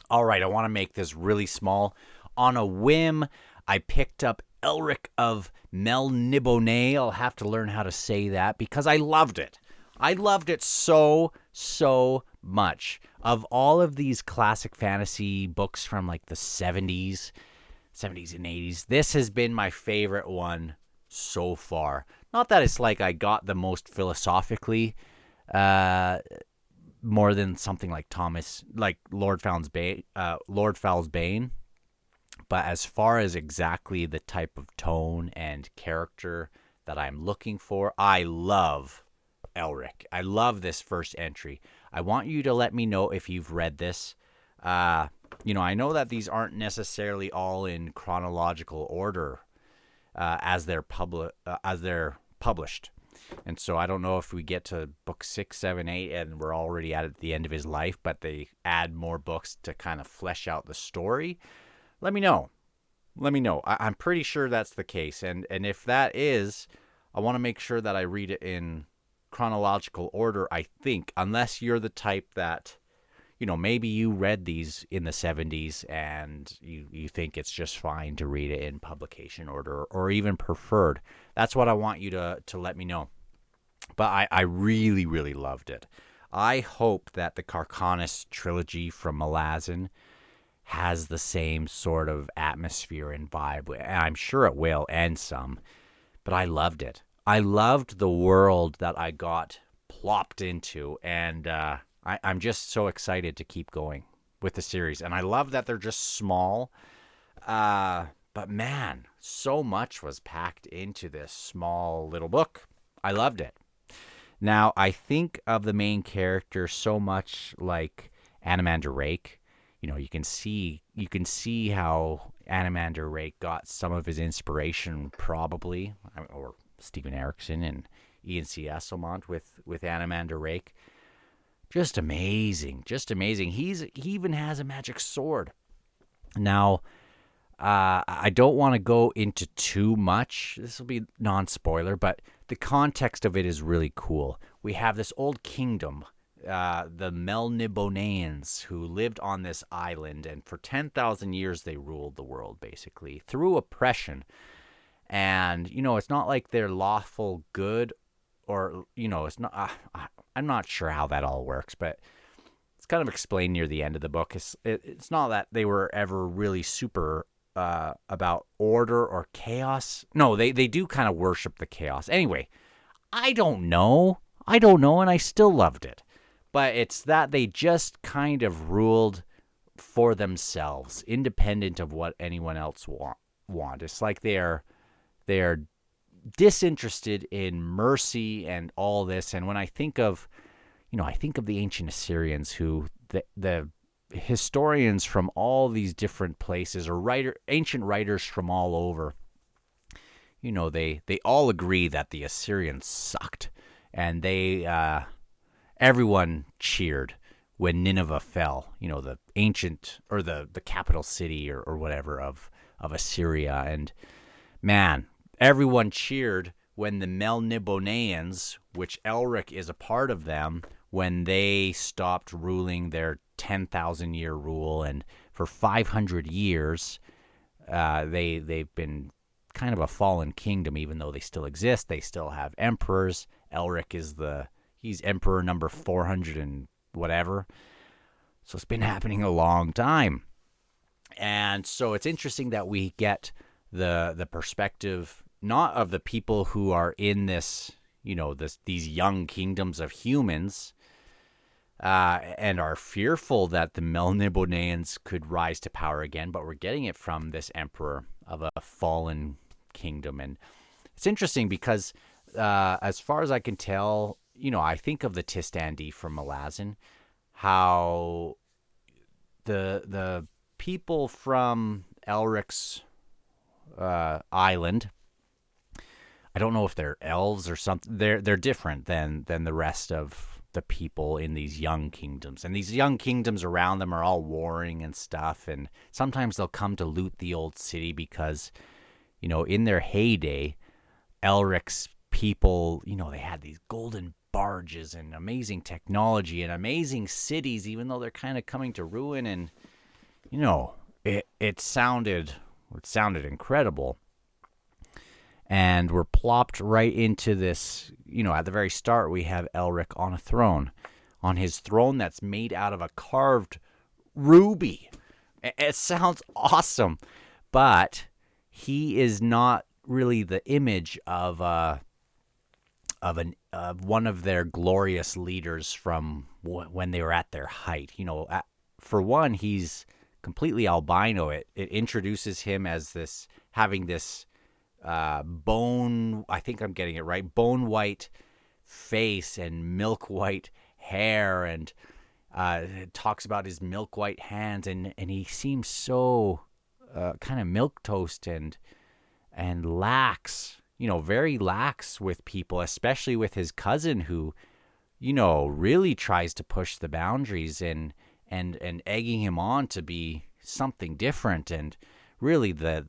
All right, I want to make this really small. On a whim, I picked up Elric of Melnibone. I'll have to learn how to say that because I loved it. I loved it so much. Of all of these classic fantasy books from like the 70s and 80s, this has been my favorite one so far. Not that it's like I got the most philosophically uh, more than something like Lord Fowl's Bane. But as far as exactly the type of tone and character that I'm looking for, I love Elric. I love this first entry. I want you to let me know if you've read this. I know that these aren't necessarily all in chronological order as they're published. And so I don't know if we get to book 6, 7, 8, and we're already at the end of his life, but they add more books to kind of flesh out the story. Let me know. I'm pretty sure that's the case. And if that is, I want to make sure that I read it in chronological order, I think, unless you're the type that, maybe you read these in the 70s and you think it's just fine to read it in publication order or even preferred. That's what I want you to let me know. But I really, really loved it. I hope that the Carcanis trilogy from Malazan has the same sort of atmosphere and vibe. And I'm sure it will, and some. But I loved it. I loved the world that I got plopped into, and I'm just so excited to keep going with the series. And I love that they're just small. But man, so much was packed into this small little book. I loved it. Now, I think of the main character so much like Anomander Rake. You can see how Anomander Rake got some of his inspiration, probably, or Stephen Erickson and Ian C. Esselmont with Anomander Rake. Just amazing. He even has a magic sword. Now, I don't want to go into too much. This will be non-spoiler, but the context of it is really cool. We have this old kingdom, the Melniboneans, who lived on this island, and for 10,000 years they ruled the world, basically, through oppression. And, it's not like they're lawful good, or, it's not, I'm not sure how that all works, but it's kind of explained near the end of the book. It's not that they were ever really super about order or chaos. No, they do kind of worship the chaos. Anyway, I don't know, and I still loved it. But it's that they just kind of ruled for themselves, independent of what anyone else want. It's like they are disinterested in mercy and all this. And when I think of, the ancient Assyrians, who the historians from all these different places, or ancient writers from all over, they all agree that the Assyrians sucked, and everyone cheered when Nineveh fell, the ancient, or the capital city, or whatever of Assyria. And man, everyone cheered when the Melniboneans, which Elric is a part of them, when they stopped ruling their 10,000-year rule. And for 500 years, they've been kind of a fallen kingdom, even though they still exist. They still have emperors. Elric he's emperor number 400 and whatever. So it's been happening a long time. And so it's interesting that we get the perspective, not of the people who are in this, these young kingdoms of humans, and are fearful that the Melniboneans could rise to power again, but we're getting it from this emperor of a fallen kingdom. And it's interesting because, as far as I can tell, I think of the Tistandi from Malazan, how the people from Elric's island, I don't know if they're elves or something. They're different than the rest of the people in these young kingdoms. And these young kingdoms around them are all warring and stuff. And sometimes they'll come to loot the old city because, in their heyday, Elric's people, they had these golden barges and amazing technology and amazing cities, even though they're kind of coming to ruin. And you know, it sounded incredible. And we're plopped right into this. At the very start, we have Elric on a throne, on his throne that's made out of a carved ruby. It sounds awesome, but he is not really the image of one of their glorious leaders from when they were at their height. For one, he's completely albino. It introduces him as this having this bone. I think I'm getting it right. Bone white face and milk white hair, and it talks about his milk white hands, and he seems so kind of milk toast and lax, very lax with people, especially with his cousin who, really tries to push the boundaries and egging him on to be something different. And really the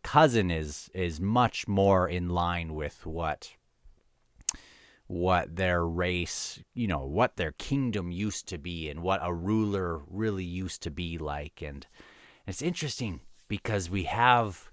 cousin is much more in line with what their race, what their kingdom used to be and what a ruler really used to be like. And it's interesting because we have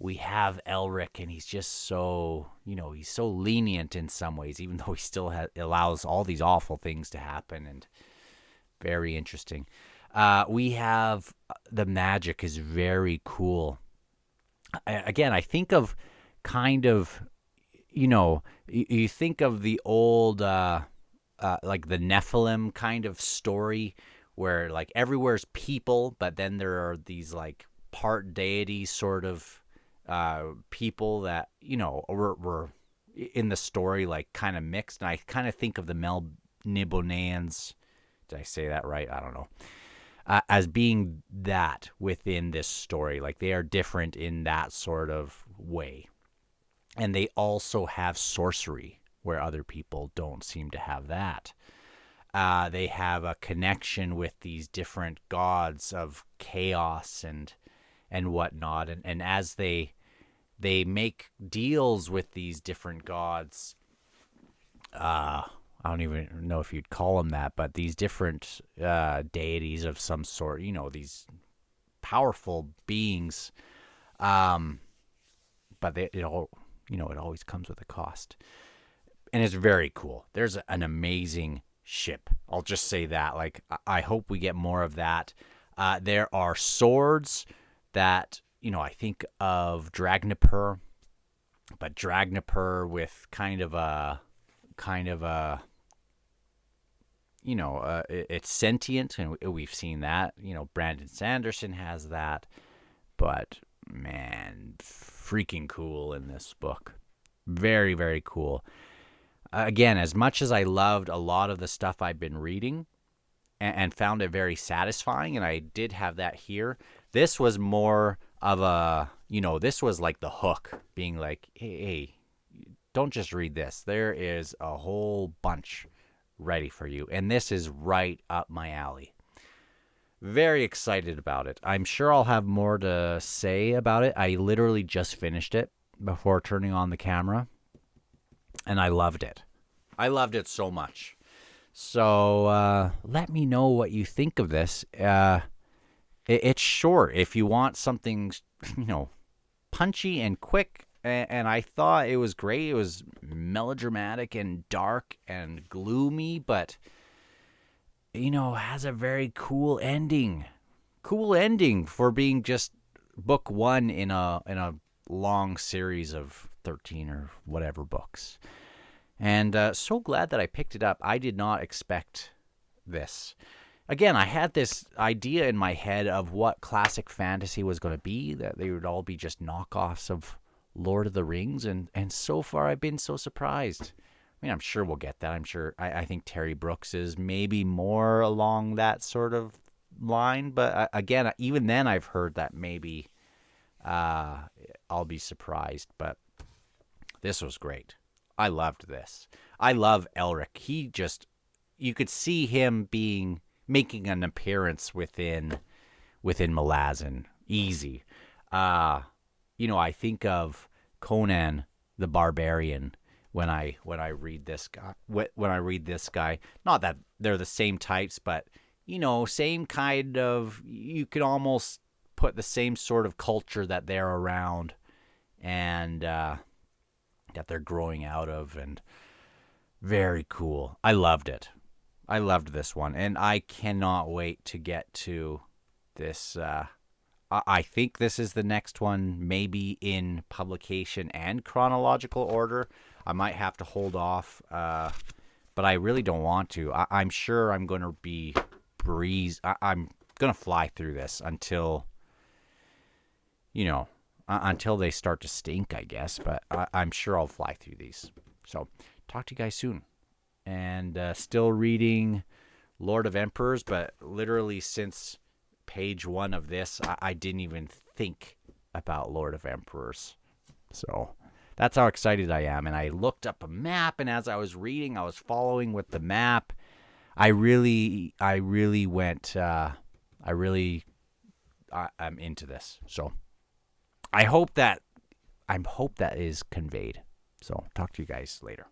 Elric, and he's just so, he's so lenient in some ways, even though he still allows all these awful things to happen. And very interesting. We have the magic is very cool. Again, I think of kind of, you think of the old, like the Nephilim kind of story where like everywhere's people, but then there are these like part deity sort of people that, were in the story like kind of mixed. And I kind of think of the Melniboneans. Did I say that right? I don't know. As being that within this story. Like they are different in that sort of way. And they also have sorcery where other people don't seem to have that. They have a connection with these different gods of chaos and whatnot. And as they make deals with these different gods, I don't even know if you'd call them that, but these different deities of some sort, these powerful beings, but it always comes with a cost. And it's very cool. There's an amazing ship. I'll just say that. Like, I hope we get more of that. There are swords that, I think of Dragnipur, but Dragnipur with kind of a it's sentient, and we've seen that. Brandon Sanderson has that, but man, freaking cool in this book. Very, very cool. Again, as much as I loved a lot of the stuff I've been reading and found it very satisfying, and I did have that here, this was more of a, this was like the hook, being like, hey, don't just read this. There is a whole bunch ready for you, and this is right up my alley. Very excited about it. I'm sure I'll have more to say about it. I literally just finished it before turning on the camera, and I loved it. I loved it so much. So let me know what you think of this. It's short. If you want something, punchy and quick, and I thought it was great. It was melodramatic and dark and gloomy, but has a very cool ending. Cool ending for being just book one in a long series of 13 or whatever books. And so glad that I picked it up. I did not expect this. Again, I had this idea in my head of what classic fantasy was going to be, that they would all be just knockoffs of Lord of the Rings, and so far I've been so surprised. I mean, I'm sure we'll get that. I'm sure. I think Terry Brooks is maybe more along that sort of line, but again, even then I've heard that maybe I'll be surprised, but this was great. I loved this. I love Elric. You could see him making an appearance within Malazan. Easy. I think of Conan the Barbarian when I read this guy. When I read this guy, not that they're the same types, but same kind of, you could almost put the same sort of culture that they're around and that they're growing out of. And very cool. I loved it. I loved this one. And I cannot wait to get to this. I think this is the next one, maybe in publication and chronological order. I might have to hold off, but I really don't want to. I'm sure I'm going to be I'm going to fly through this until, until they start to stink, I guess. But I'm sure I'll fly through these. So talk to you guys soon. And still reading Lord of Emperors, but literally since page 1 of this, I didn't even think about Lord of Emperors. So that's how excited I am. And I looked up a map, and as I was reading, I was following with the map. I'm into this. So I hope that is conveyed. So talk to you guys later.